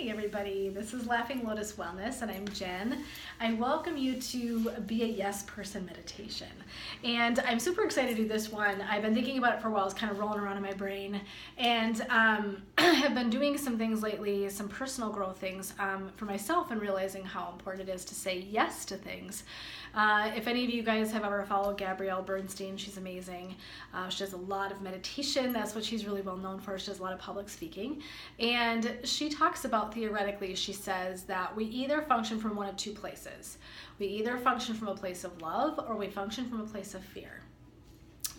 Hey everybody, this is Laughing Lotus Wellness and I'm Jen. I welcome you to Be a Yes Person meditation. And I'm super excited to do this one. I've been thinking about it for a while, it's kind of rolling around in my brain. And I have been doing some things lately, some personal growth things for myself and realizing how important it is to say yes to things. If any of you guys have ever followed Gabrielle Bernstein, she's amazing. She does a lot of meditation. That's what she's really well known for. She does a lot of public speaking. And she talks about, theoretically, she says that we either function from one of two places. We either function from a place of love or we function from a place of fear.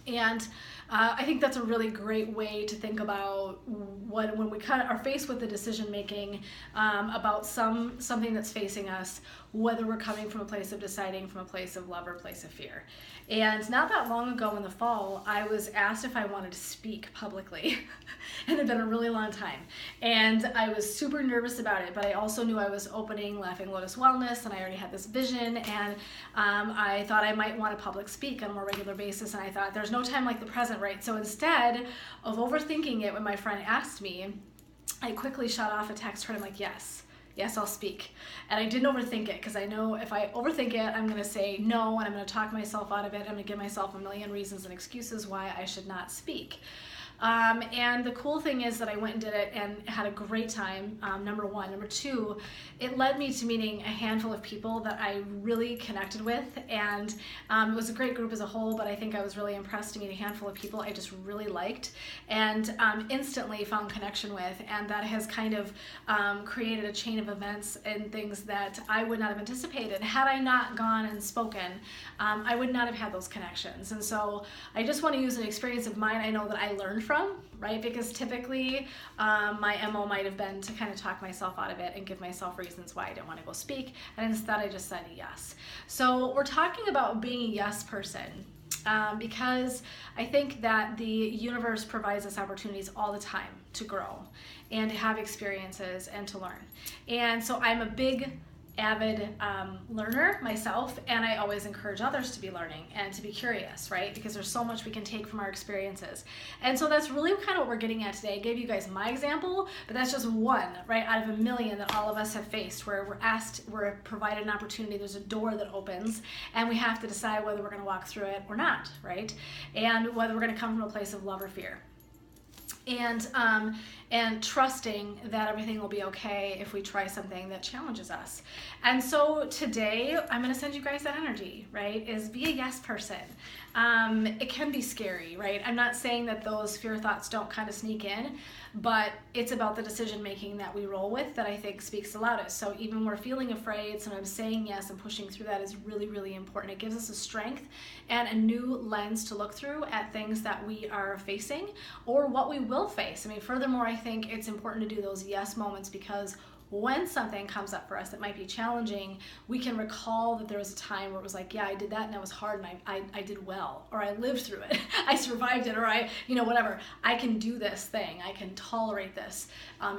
And I think that's a really great way to think about when we kind of are faced with the decision making about something that's facing us, whether we're coming from a place of deciding from a place of love or a place of fear. And not that long ago in the fall, I was asked if I wanted to speak publicly. It had been a really long time. And I was super nervous about it, but I also knew I was opening Laughing Lotus Wellness and I already had this vision, and I thought I might want to public speak on a more regular basis, and I thought there's no time like the present, right? So instead of overthinking it, when my friend asked me, I quickly shot off a text to her. I'm like, yes, I'll speak. And I didn't overthink it, because I know if I overthink it, I'm going to say no, and I'm going to talk myself out of it. I'm going to give myself a million reasons and excuses why I should not speak. And the cool thing is that I went and did it and had a great time, number one. Number two, it led me to meeting a handful of people that I really connected with, and it was a great group as a whole, but I think I was really impressed to meet a handful of people I just really liked and instantly found connection with, and that has kind of created a chain of events and things that I would not have anticipated. Had I not gone and spoken, I would not have had those connections. And so I just want to use an experience of mine I know that I learned from, right? Because typically my MO might have been to kind of talk myself out of it and give myself reasons why I didn't want to go speak, and instead I just said yes. So we're talking about being a yes person because I think that the universe provides us opportunities all the time to grow and to have experiences and to learn. And so I'm a big avid learner myself, and I always encourage others to be learning and to be curious, right? Because there's so much we can take from our experiences. And so that's really kind of what we're getting at today. I gave you guys my example, but that's just one, right, out of a million that all of us have faced, where we're provided an opportunity, there's a door that opens, and we have to decide whether we're going to walk through it or not, right? And whether we're going to come from a place of love or fear. And trusting that everything will be okay if we try something that challenges us. And so today, I'm going to send you guys that energy, right? Is be a yes person. It can be scary, right? I'm not saying that those fear thoughts don't kind of sneak in, but it's about the decision making that we roll with that I think speaks the loudest. So even when we're feeling afraid, sometimes saying yes and pushing through that is really, really important. It gives us a strength and a new lens to look through at things that we are facing or what we will face. I mean, furthermore, I think it's important to do those yes moments, because when something comes up for us that might be challenging, we can recall that there was a time where it was like, yeah, I did that and that was hard, and I did well, or I lived through it, I survived it, or whatever. I can do this thing, I can tolerate this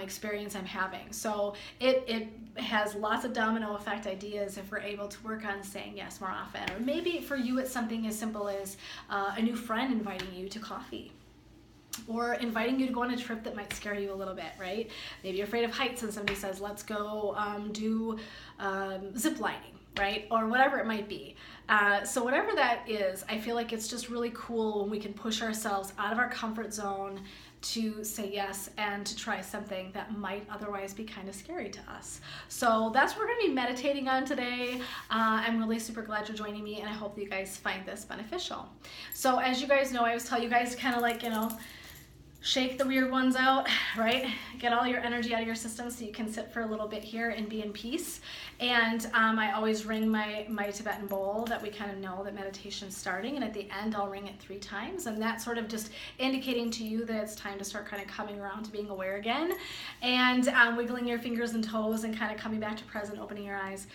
experience I'm having. So it has lots of domino effect ideas if we're able to work on saying yes more often. Or maybe for you it's something as simple as a new friend inviting you to coffee, or inviting you to go on a trip that might scare you a little bit, right? Maybe you're afraid of heights and somebody says, let's go do zip lining, right? Or whatever it might be. So whatever that is, I feel like it's just really cool when we can push ourselves out of our comfort zone to say yes and to try something that might otherwise be kind of scary to us. So that's what we're going to be meditating on today. I'm really super glad you're joining me, and I hope that you guys find this beneficial. So as you guys know, I always tell you guys to kind of like, shake the weird ones out, right? Get all your energy out of your system so you can sit for a little bit here and be in peace. And I always ring my Tibetan bowl that we kind of know that meditation's starting, and at the end I'll ring it 3 times, and that's sort of just indicating to you that it's time to start kind of coming around to being aware again, and wiggling your fingers and toes and kind of coming back to present, opening your eyes.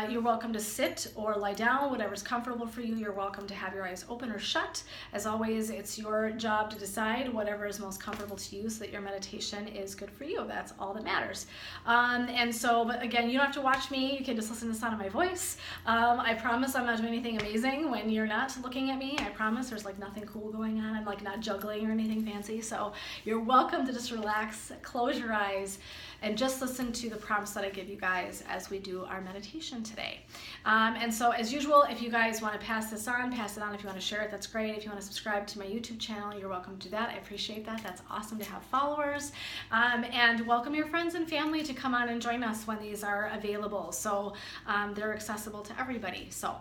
You're welcome to sit or lie down, whatever's comfortable for you. You're welcome to have your eyes open or shut. As always, it's your job to decide whatever is is most comfortable to you so that your meditation is good for you. That's all that matters. And so, but again, you don't have to watch me. You can just listen to the sound of my voice. I promise I'm not doing anything amazing when you're not looking at me. I promise there's like nothing cool going on. I'm like not juggling or anything fancy. So you're welcome to just relax, close your eyes, and just listen to the prompts that I give you guys as we do our meditation today. And so as usual, if you guys want to pass this on, pass it on. If you want to share it, that's great. If you want to subscribe to my YouTube channel, you're welcome to do that. I appreciate that. That's awesome to have followers. And welcome your friends and family to come on and join us when these are available. So they're accessible to everybody. So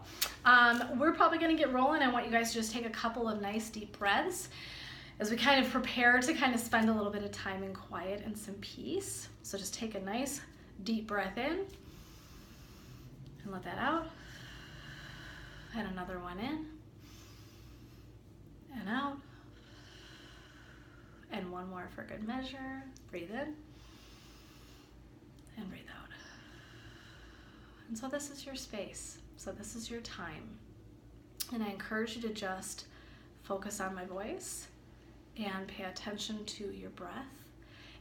we're probably going to get rolling. I want you guys to just take a couple of nice deep breaths as we kind of prepare to kind of spend a little bit of time in quiet and some peace. So just take a nice deep breath in and let that out. And another one in and out. And one more for good measure. Breathe in and breathe out. And so this is your space. So this is your time. And I encourage you to just focus on my voice and pay attention to your breath.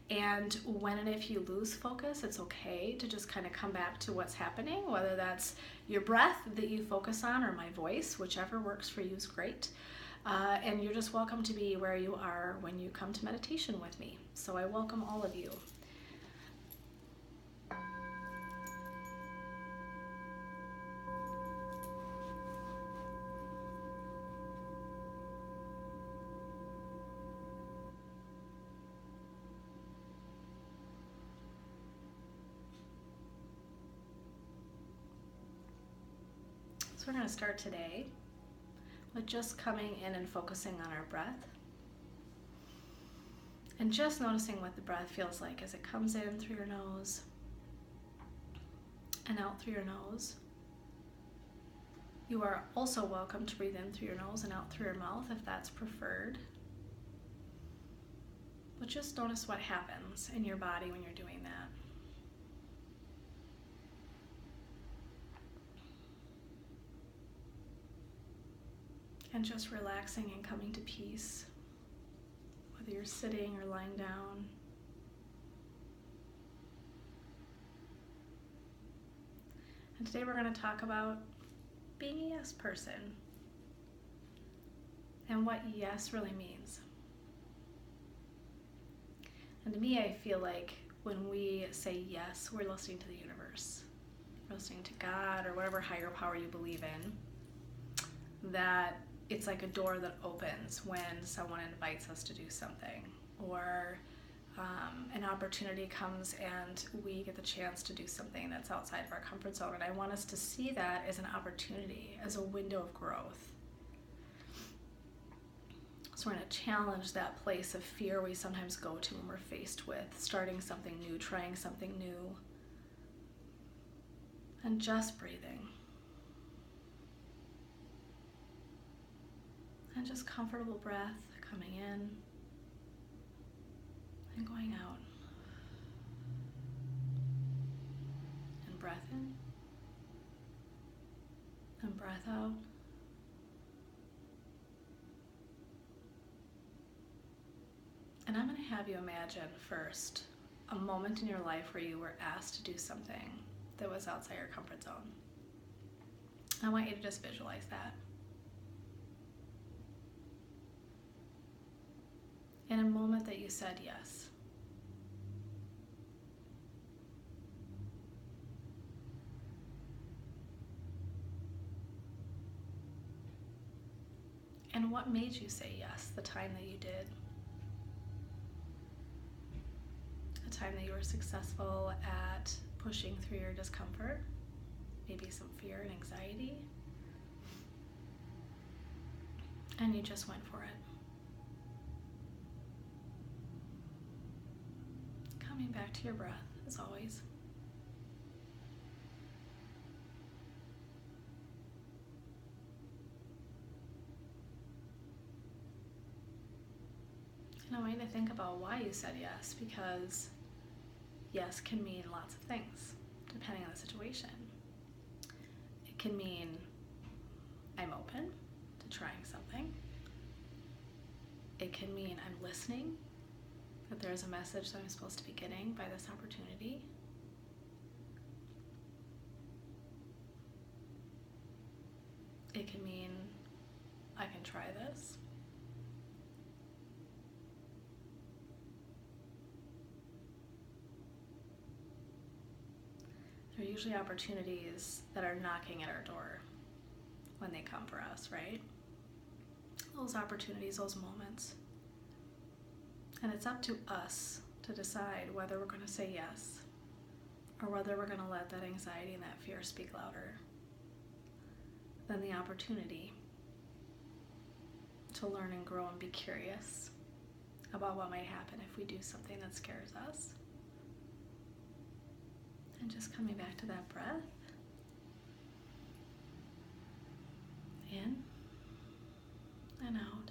And when and if you lose focus, it's okay to just kind of come back to what's happening, whether that's your breath that you focus on or my voice, whichever works for you is great. And you're just welcome to be where you are when you come to meditation with me. So I welcome all of you. So we're going to start today with just coming in and focusing on our breath. And just noticing what the breath feels like as it comes in through your nose and out through your nose. You are also welcome to breathe in through your nose and out through your mouth if that's preferred. But just notice what happens in your body when you're doing that. And just relaxing and coming to peace, whether you're sitting or lying down. And today we're going to talk about being a yes person and what yes really means. And to me, I feel like when we say yes, we're listening to the universe. We're listening to God or whatever higher power you believe in. That it's like a door that opens when someone invites us to do something, or an opportunity comes and we get the chance to do something that's outside of our comfort zone. And I want us to see that as an opportunity, as a window of growth. So we're going to challenge that place of fear we sometimes go to when we're faced with starting something new, trying something new, and just breathing. And just comfortable breath coming in and going out. And breath in and breath out. And I'm going to have you imagine first a moment in your life where you were asked to do something that was outside your comfort zone. I want you to just visualize that. In a moment that you said yes. And what made you say yes the time that you did? The time that you were successful at pushing through your discomfort, maybe some fear and anxiety, and you just went for it. Coming back to your breath, as always. And I want you to think about why you said yes, because yes can mean lots of things, depending on the situation. It can mean I'm open to trying something. It can mean I'm listening that there's a message that I'm supposed to be getting by this opportunity. It can mean I can try this. There are usually opportunities that are knocking at our door when they come for us, right? Those opportunities, those moments. And it's up to us to decide whether we're going to say yes or whether we're going to let that anxiety and that fear speak louder than the opportunity to learn and grow and be curious about what might happen if we do something that scares us. And just coming back to that breath. In and out.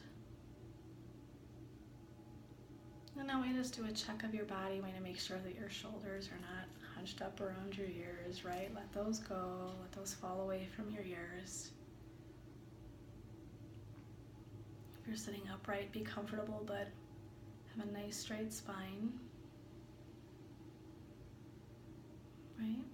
And now we just do a check of your body. We want to make sure that your shoulders are not hunched up around your ears, right? Let those go. Let those fall away from your ears. If you're sitting upright, be comfortable, but have a nice straight spine. Right?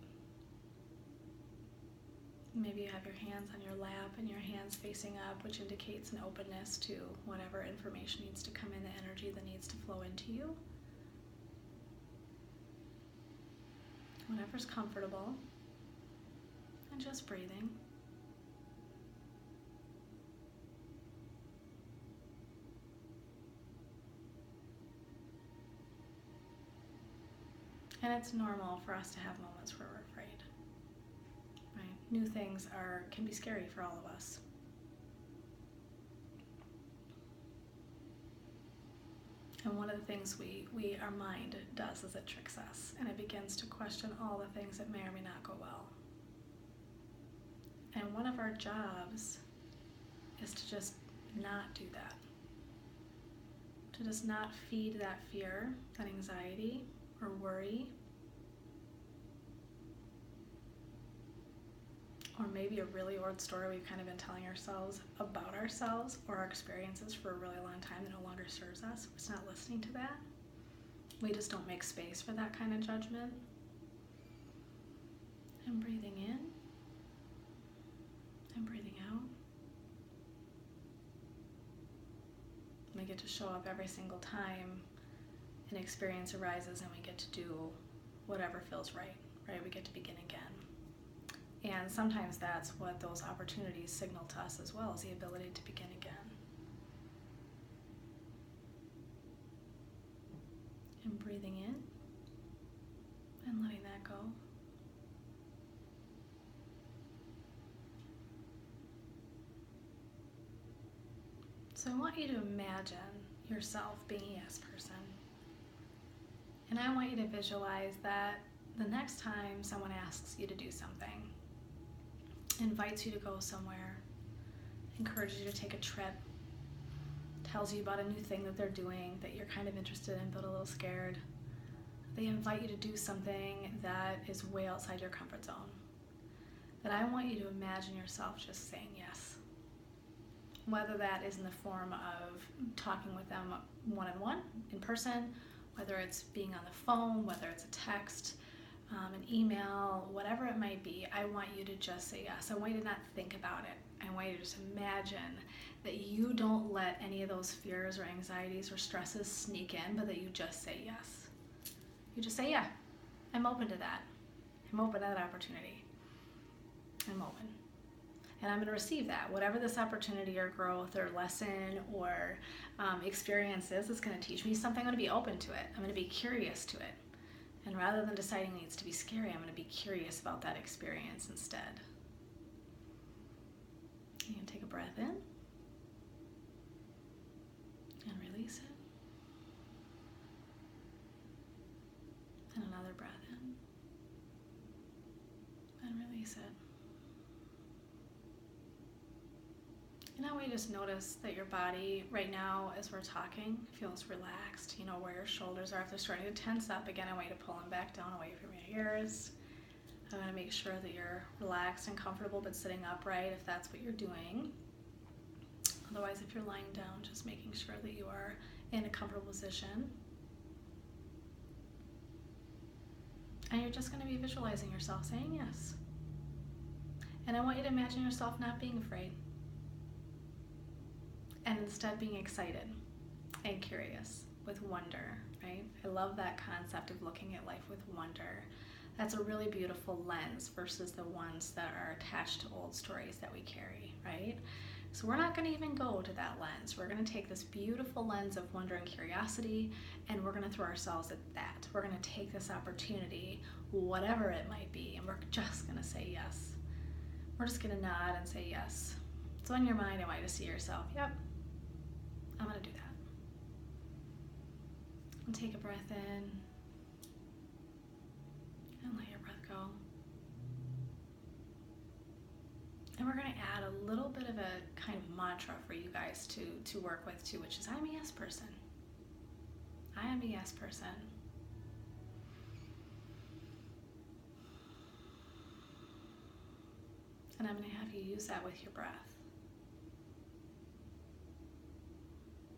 Maybe you have your hands on your lap and your hands facing up, which indicates an openness to whatever information needs to come in, the energy that needs to flow into you. Whatever's comfortable. And just breathing. And it's normal for us to have moments where we're afraid. Right? New things can be scary for all of us. And one of the things our mind does is it tricks us, and it begins to question all the things that may or may not go well. And one of our jobs is to just not do that. To just not feed that fear, that anxiety, or worry, or maybe a really old story we've kind of been telling ourselves about ourselves or our experiences for a really long time that no longer serves us. It's not listening to that. We just don't make space for that kind of judgment. And breathing in and breathing out. We get to show up every single time an experience arises and we get to do whatever feels right? We get to begin again. And sometimes that's what those opportunities signal to us as well, is the ability to begin again. And breathing in and letting that go. So I want you to imagine yourself being a yes person. And I want you to visualize that the next time someone asks you to do something, invites you to go somewhere, encourages you to take a trip, tells you about a new thing that they're doing that you're kind of interested in but a little scared, they invite you to do something that is way outside your comfort zone, that I want you to imagine yourself just saying yes. Whether that is in the form of talking with them one-on-one, in person, whether it's being on the phone, whether it's a text, an email, whatever it might be, I want you to just say yes. I want you to not think about it. I want you to just imagine that you don't let any of those fears or anxieties or stresses sneak in, but that you just say yes. You just say, yeah, I'm open to that. I'm open to that opportunity. I'm open. And I'm going to receive that. Whatever this opportunity or growth or lesson or experience is, it's going to teach me something. I'm going to be open to it. I'm going to be curious to it. And rather than deciding it needs to be scary, I'm going to be curious about that experience instead. You can take a breath in and release it. And another breath in and release it. And now we just notice that your body right now, as we're talking, feels relaxed. You know where your shoulders are. If they're starting to tense up, again, I want you to pull them back down away from your ears. I want to make sure that you're relaxed and comfortable, but sitting upright if that's what you're doing. Otherwise, if you're lying down, just making sure that you are in a comfortable position. And you're just going to be visualizing yourself saying yes. And I want you to imagine yourself not being afraid, and instead being excited and curious with wonder, right? I love that concept of looking at life with wonder. That's a really beautiful lens versus the ones that are attached to old stories that we carry, right? So we're not going to even go to that lens. We're going to take this beautiful lens of wonder and curiosity, and we're going to throw ourselves at that. We're going to take this opportunity, whatever it might be, and we're just going to say yes. We're just going to nod and say yes. So in your mind, I want you to see yourself, yep, I'm going to do that. And take a breath in and let your breath go. And we're going to add a little bit of a kind of mantra for you guys to work with too, which is I'm a yes person. I am a yes person. And I'm going to have you use that with your breath.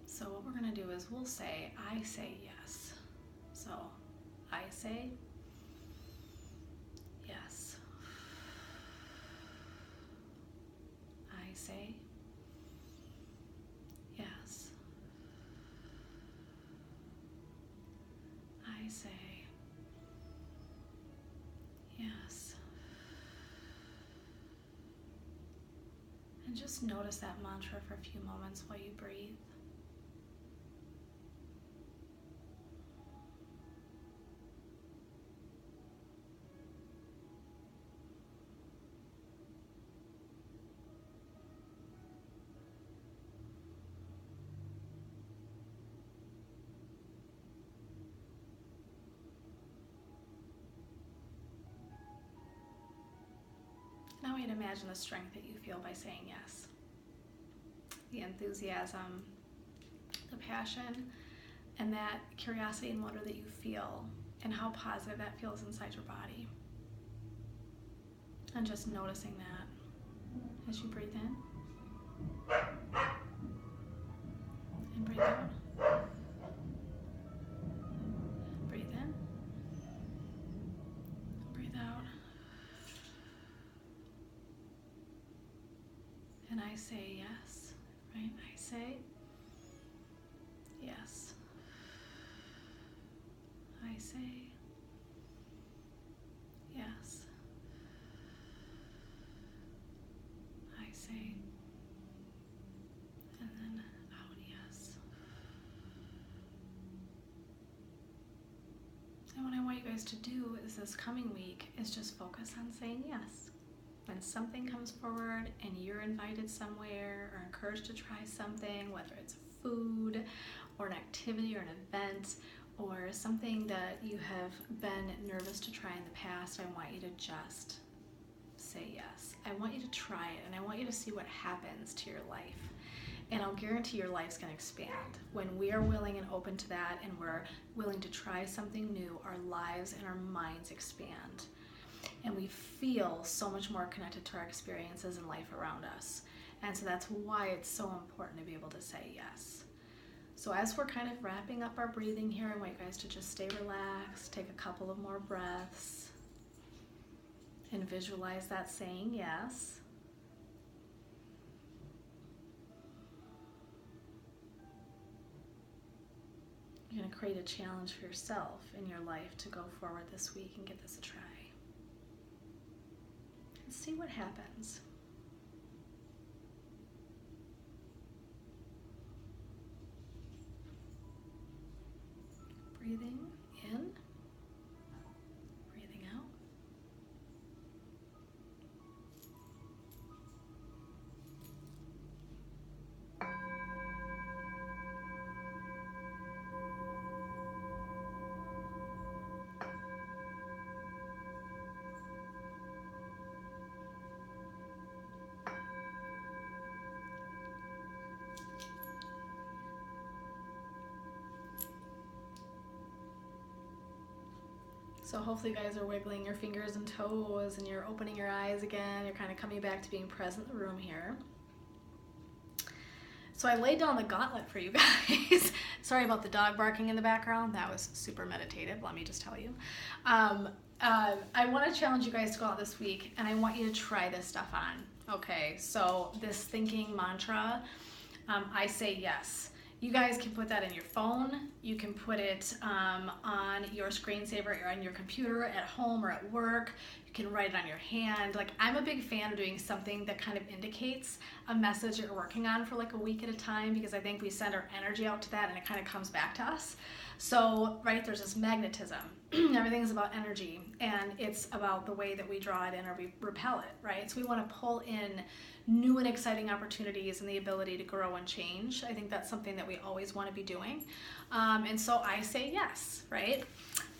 So what we're going to do is we'll say, I say yes. So I say yes. I say yes. I say yes. And just notice that mantra for a few moments while you breathe. Now we'd imagine the strength that you feel by saying yes. The enthusiasm, the passion, and that curiosity and wonder that you feel, and how positive that feels inside your body. And just noticing that as you breathe in and breathe out. Breathe in, breathe out. And I say yes, right? I say yes. I say yes. I say, and then out, yes. And what I want you guys to do is this coming week is just focus on saying yes. When something comes forward and you're invited somewhere or encouraged to try something, whether it's food or an activity or an event or something that you have been nervous to try in the past, I want you to just say yes. I want you to try it, and I want you to see what happens to your life. And I'll guarantee your life's going to expand. When we are willing and open to that, and we're willing to try something new, our lives and our minds expand. And we feel so much more connected to our experiences and life around us. And so that's why it's so important to be able to say yes. So as we're kind of wrapping up our breathing here, I want you guys to just stay relaxed, take a couple of more breaths, and visualize that saying yes. You're going to create a challenge for yourself in your life to go forward this week and give this a try. And see what happens. Breathing in, breathing out. So hopefully you guys are wiggling your fingers and toes and you're opening your eyes again. You're kind of coming back to being present in the room here. So I laid down the gauntlet for you guys Sorry about the dog barking in the background. That was super meditative, let me just tell you. I want to challenge you guys to go out this week, and I want you to try this stuff on. Okay, so this thinking mantra, I say yes. You guys can put that in your phone. You can put it on your screensaver or on your computer at home or at work. You can write it on your hand. Like, I'm a big fan of doing something that kind of indicates a message that you're working on for like a week at a time, because I think we send our energy out to that and it kind of comes back to us. So, right, there's this magnetism. Everything's about energy, and it's about the way that we draw it in or we repel it, right? So we want to pull in new and exciting opportunities and the ability to grow and change. I think that's something that we always want to be doing. And so I say yes, right?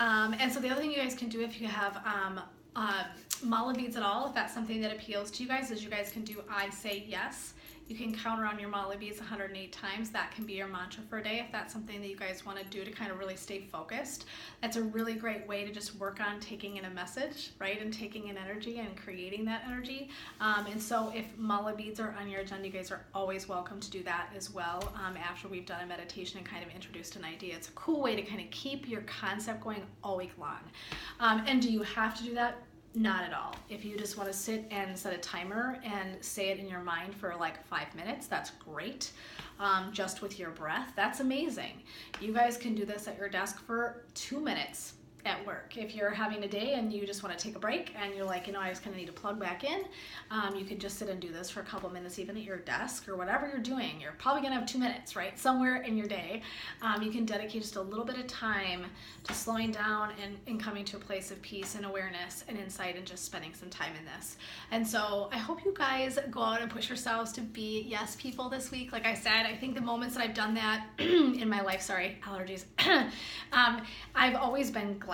And so the other thing you guys can do, if you have mala beads at all, if that's something that appeals to you guys, is you guys can do I say yes. You can count around your mala beads 108 times. That can be your mantra for a day if that's something that you guys want to do to kind of really stay focused. That's a really great way to just work on taking in a message, right? And taking in energy and creating that energy. And so if mala beads are on your agenda, you guys are always welcome to do that as well after we've done a meditation and kind of introduced an idea. It's a cool way to kind of keep your concept going all week long. And do you have to do that? Not at all. If you just want to sit and set a timer and say it in your mind for like 5 minutes, that's great. Just with your breath, that's amazing. You guys can do this at your desk for 2 minutes at work. If you're having a day and you just want to take a break and you're like, I just kind of need to plug back in, you can just sit and do this for a couple minutes, even at your desk or whatever you're doing. You're probably gonna have 2 minutes, right? Somewhere in your day. You can dedicate just a little bit of time to slowing down and coming to a place of peace and awareness and insight and just spending some time in this. And so I hope you guys go out and push yourselves to be yes people this week. Like I said, I think the moments that I've done that in my life, sorry, allergies, I've always been glad.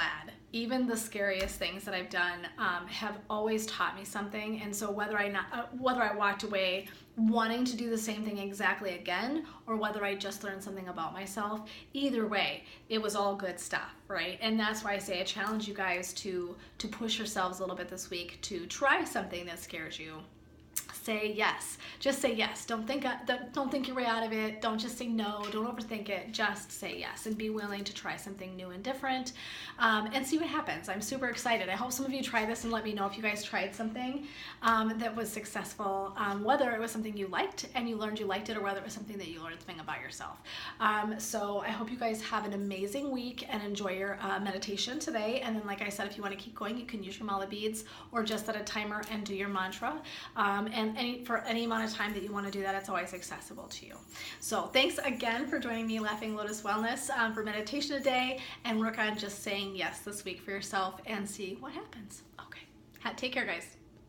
Even the scariest things that I've done have always taught me something. And so whether I walked away wanting to do the same thing exactly again, or whether I just learned something about myself, either way, it was all good stuff, right? And that's why I say I challenge you guys to push yourselves a little bit this week to try something that scares you. Say yes. Just say yes. Don't think your way out of it. Don't just say no. Don't overthink it. Just say yes and be willing to try something new and different and see what happens. I'm super excited. I hope some of you try this and let me know if you guys tried something that was successful, whether it was something you liked and you learned you liked it, or whether it was something that you learned something about yourself. So I hope you guys have an amazing week and enjoy your meditation today. And then, like I said, if you want to keep going, you can use your mala beads or just set a timer and do your mantra. And for any amount of time that you want to do that, it's always accessible to you. So thanks again for joining me, Laughing Lotus Wellness, for meditation today, and work on just saying yes this week for yourself and see what happens. Okay, take care, guys.